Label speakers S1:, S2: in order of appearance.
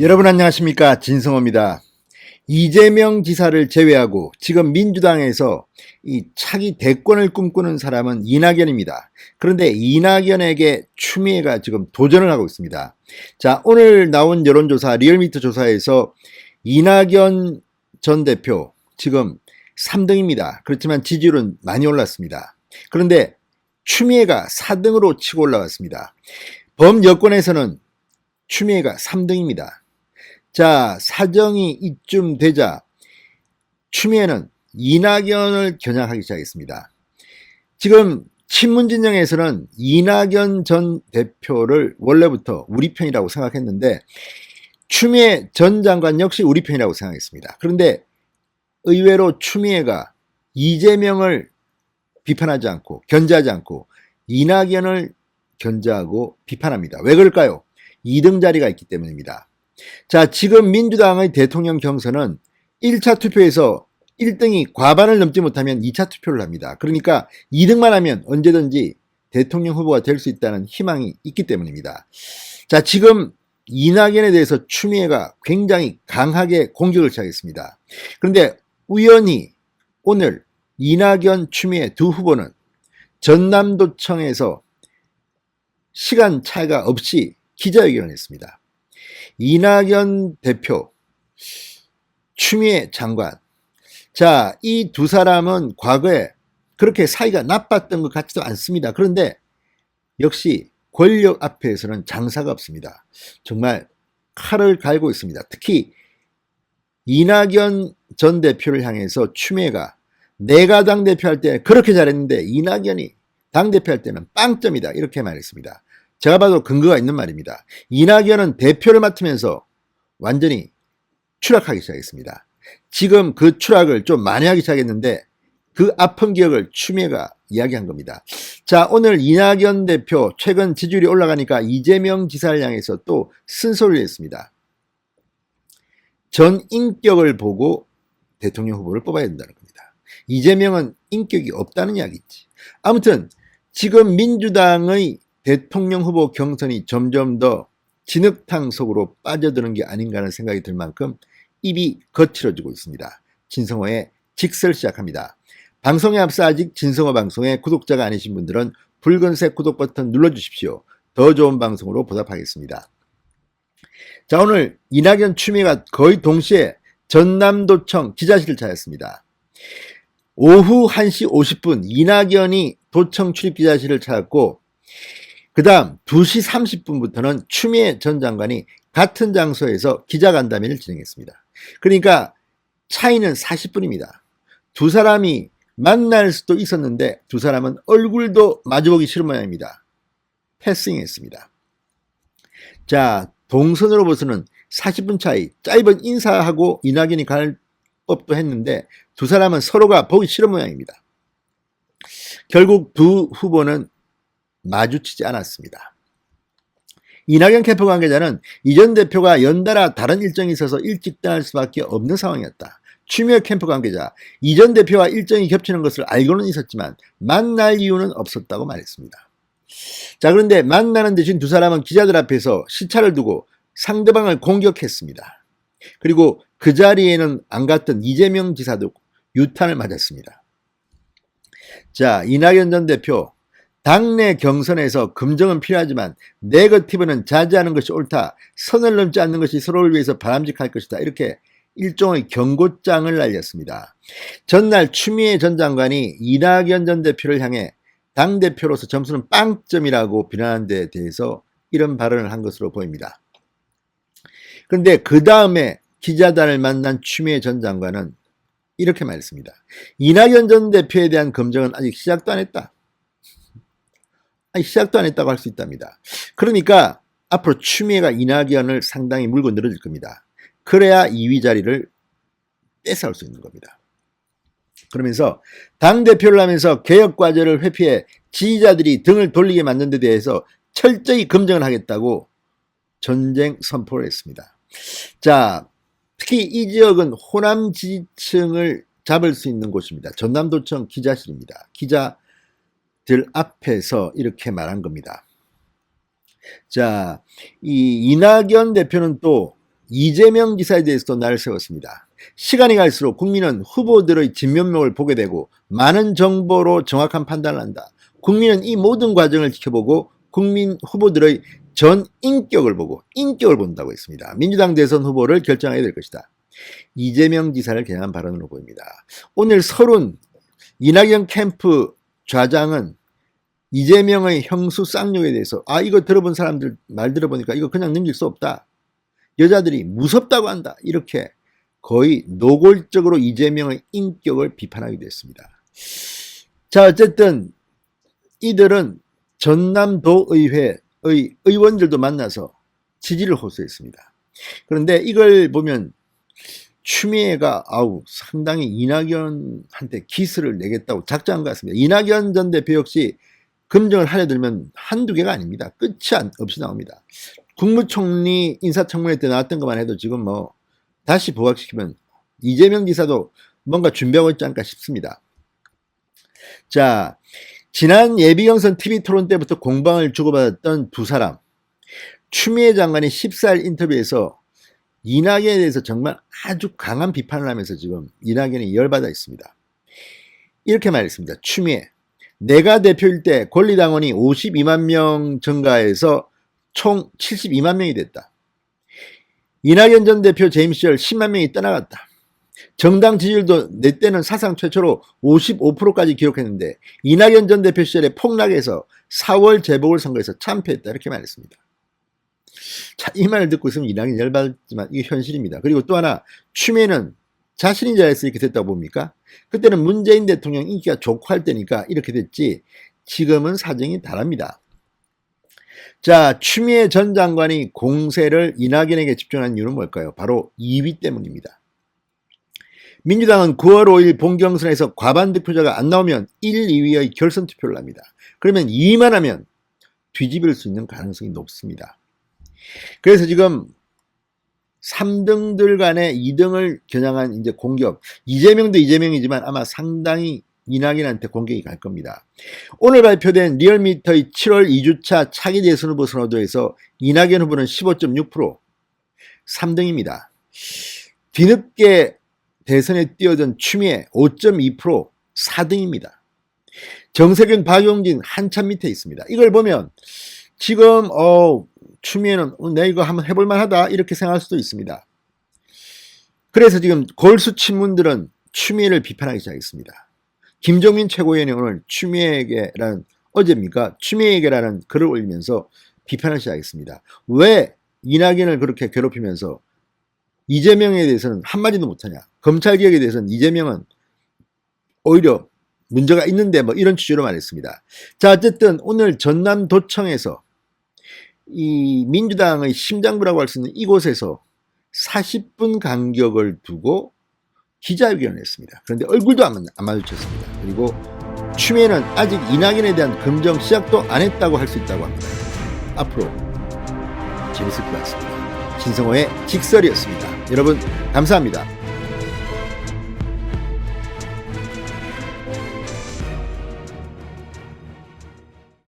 S1: 여러분 안녕하십니까, 진성호입니다. 이재명 지사를 제외하고 지금 민주당에서 이 차기 대권을 꿈꾸는 사람은 이낙연입니다. 그런데 이낙연에게 추미애가 지금 도전을 하고 있습니다. 자, 오늘 나온 여론조사 리얼미터 조사에서 이낙연 전 대표 지금 3등입니다. 그렇지만 지지율은 많이 올랐습니다. 그런데 추미애가 4등으로 치고 올라왔습니다. 범여권에서는 추미애가 3등입니다. 자, 사정이 이쯤 되자 추미애는 이낙연을 겨냥하기 시작했습니다. 지금 친문진영에서는 이낙연 전 대표를 원래부터 우리 편이라고 생각했는데 추미애 전 장관 역시 우리 편이라고 생각했습니다. 그런데 의외로 추미애가 이재명을 비판하지 않고 견제하지 않고 이낙연을 견제하고 비판합니다. 왜 그럴까요? 2등 자리가 있기 때문입니다. 자, 지금 민주당의 대통령 경선은 1차 투표에서 1등이 과반을 넘지 못하면 2차 투표를 합니다. 그러니까 2등만 하면 언제든지 대통령 후보가 될 수 있다는 희망이 있기 때문입니다. 자, 지금 이낙연에 대해서 추미애가 굉장히 강하게 공격을 시작했습니다. 그런데 우연히 오늘 이낙연, 추미애 두 후보는 전남도청에서 시간 차이가 없이 기자회견을 했습니다. 이낙연 대표, 추미애 장관. 자, 이 두 사람은 과거에 그렇게 사이가 나빴던 것 같지도 않습니다. 그런데 역시 권력 앞에서는 장사가 없습니다. 정말 칼을 갈고 있습니다. 특히 이낙연 전 대표를 향해서 추미애가 내가 당대표할 때 그렇게 잘했는데 이낙연이 당대표할 때는 빵점이다, 이렇게 말했습니다. 제가 봐도 근거가 있는 말입니다. 이낙연은 대표를 맡으면서 완전히 추락하기 시작했습니다. 지금 그 추락을 좀 만회하기 시작했는데 그 아픈 기억을 추미애가 이야기한 겁니다. 자, 오늘 이낙연 대표 최근 지지율이 올라가니까 이재명 지사를 향해서 또 쓴소리를 했습니다. 전 인격을 보고 대통령 후보를 뽑아야 된다는 겁니다. 이재명은 인격이 없다는 이야기지. 아무튼 지금 민주당의 대통령 후보 경선이 점점 더 진흙탕 속으로 빠져드는 게 아닌가 하는 생각이 들 만큼 입이 거칠어지고 있습니다. 진성호의 직설 시작합니다. 방송에 앞서 아직 진성호 방송에 구독자가 아니신 분들은 붉은색 구독 버튼 눌러주십시오. 더 좋은 방송으로 보답하겠습니다. 자, 오늘 이낙연, 추미애가 거의 동시에 전남도청 기자실을 찾았습니다. 오후 1시 50분 이낙연이 도청 출입 기자실을 찾았고 그 다음 2시 30분부터는 추미애 전 장관이 같은 장소에서 기자간담회를 진행했습니다. 그러니까 차이는 40분입니다. 두 사람이 만날 수도 있었는데 두 사람은 얼굴도 마주보기 싫은 모양입니다. 패싱했습니다. 자, 동선으로 봐서는 40분 차이, 짧은 인사하고 이낙연이 갈 법도 했는데 두 사람은 서로가 보기 싫은 모양입니다. 결국 두 후보는 마주치지 않았습니다. 이낙연 캠프 관계자는 이 전 대표가 연달아 다른 일정이 있어서 일찍 떠날 수밖에 없는 상황이었다. 추미애 캠프 관계자, 이 전 대표와 일정이 겹치는 것을 알고는 있었지만 만날 이유는 없었다고 말했습니다. 자, 그런데 만나는 대신 두 사람은 기자들 앞에서 시차를 두고 상대방을 공격했습니다. 그리고 그 자리에는 안 갔던 이재명 지사도 유탄을 맞았습니다. 자, 이낙연 전 대표, 당내 경선에서 금정은 필요하지만 네거티브는 자제하는 것이 옳다. 선을 넘지 않는 것이 서로를 위해서 바람직할 것이다. 이렇게 일종의 경고장을 날렸습니다. 전날 추미애 전 장관이 이낙연 전 대표를 향해 당대표로서 점수는 빵점이라고 비난한 데 대해서 이런 발언을 한 것으로 보입니다. 그런데 그 다음에 기자단을 만난 추미애 전 장관은 이렇게 말했습니다. 이낙연 전 대표에 대한 검증은 아직 시작도 안 했다. 시작도 안 했다고 할 수 있답니다. 그러니까 앞으로 추미애가 이낙연을 상당히 물고 늘어질 겁니다. 그래야 2위 자리를 뺏어올 수 있는 겁니다. 그러면서 당대표를 하면서 개혁과제를 회피해 지지자들이 등을 돌리게 만든 데 대해서 철저히 검증을 하겠다고 전쟁 선포를 했습니다. 자, 특히 이 지역은 호남 지지층을 잡을 수 있는 곳입니다. 전남도청 기자실입니다. 기자들 앞에서 이렇게 말한 겁니다. 자, 이 이낙연 대표는 또 이재명 지사에 대해서도 날을 세웠습니다. 시간이 갈수록 국민은 후보들의 진면목을 보게 되고 많은 정보로 정확한 판단을 한다. 국민은 이 모든 과정을 지켜보고 국민 후보들의 전 인격을 보고 인격을 본다고 했습니다. 민주당 대선 후보를 결정해야 될 것이다. 이재명 지사를 겨냥한 발언으로 보입니다. 오늘 서른 이낙연 캠프 좌장은 이재명의 형수 쌍욕에 대해서 이거 들어본 사람들 말 들어보니까 이거 그냥 넘길 수 없다. 여자들이 무섭다고 한다. 이렇게 거의 노골적으로 이재명의 인격을 비판하기도 했습니다. 자, 어쨌든 이들은 전남도의회의 의원들도 만나서 지지를 호소했습니다. 그런데 이걸 보면 추미애가 상당히 이낙연한테 기스를 내겠다고 작정한 것 같습니다. 이낙연 전 대표 역시 검증을 하려 들면 한두 개가 아닙니다. 끝이 없이 나옵니다. 국무총리 인사청문회 때 나왔던 것만 해도 지금 다시 부각시키면 이재명 지사도 뭔가 준비하고 있지 않을까 싶습니다. 자, 지난 예비경선 TV 토론 때부터 공방을 주고받았던 두 사람. 추미애 장관이 14일 인터뷰에서 이낙연에 대해서 정말 아주 강한 비판을 하면서 지금 이낙연이 열받아 있습니다. 이렇게 말했습니다. 추미애, 내가 대표일 때 권리당원이 52만 명 증가해서 총 72만 명이 됐다. 이낙연 전 대표 재임 시절 10만 명이 떠나갔다. 정당 지지율도 내 때는 사상 최초로 55%까지 기록했는데 이낙연 전 대표 시절에 폭락해서 4월 재보궐선거에서 참패했다. 이렇게 말했습니다. 자, 이 말을 듣고 있으면 이낙연이 열받지만 이게 현실입니다. 그리고 또 하나, 추미애는 자신이 잘해서 이렇게 됐다고 봅니까? 그때는 문재인 대통령 인기가 좋고 할 때니까 이렇게 됐지 지금은 사정이 다릅니다. 자, 추미애 전 장관이 공세를 이낙연에게 집중한 이유는 뭘까요? 바로 2위 때문입니다. 민주당은 9월 5일 본경선에서 과반 득표자가 안 나오면 1, 2위의 결선 투표를 합니다. 그러면 2위만 하면 뒤집을 수 있는 가능성이 높습니다. 그래서 지금 3등들 간의 2등을 겨냥한 이제 공격, 이재명도 이재명이지만 아마 상당히 이낙연한테 공격이 갈 겁니다. 오늘 발표된 리얼미터의 7월 2주차 차기 대선 후보 선호도에서 이낙연 후보는 15.6%, 3등입니다. 뒤늦게 대선에 뛰어든 추미애 5.2%, 4등입니다. 정세균, 박용진 한참 밑에 있습니다. 이걸 보면 지금 추미애는 내가 이거 한번 해볼만 하다 이렇게 생각할 수도 있습니다. 그래서 지금 골수 친문들은 추미애를 비판하기 시작했습니다. 김종민 최고위원이 오늘 추미애에게라는 어제입니까? 추미애에게라는 글을 올리면서 비판을 시작했습니다. 왜 이낙연을 그렇게 괴롭히면서 이재명에 대해서는 한마디도 못하냐. 검찰개혁에 대해서는 이재명은 오히려 문제가 있는데 이런 취지로 말했습니다. 자, 어쨌든 오늘 전남도청에서 이 민주당의 심장부라고 할 수 있는 이곳에서 40분 간격을 두고 기자회견을 했습니다. 그런데 얼굴도 안 마주쳤습니다. 그리고 추미애는 아직 이낙연에 대한 검증 시작도 안 했다고 할 수 있다고 합니다. 앞으로 재밌을 것 같습니다. 신성호의 직설이었습니다. 여러분 감사합니다.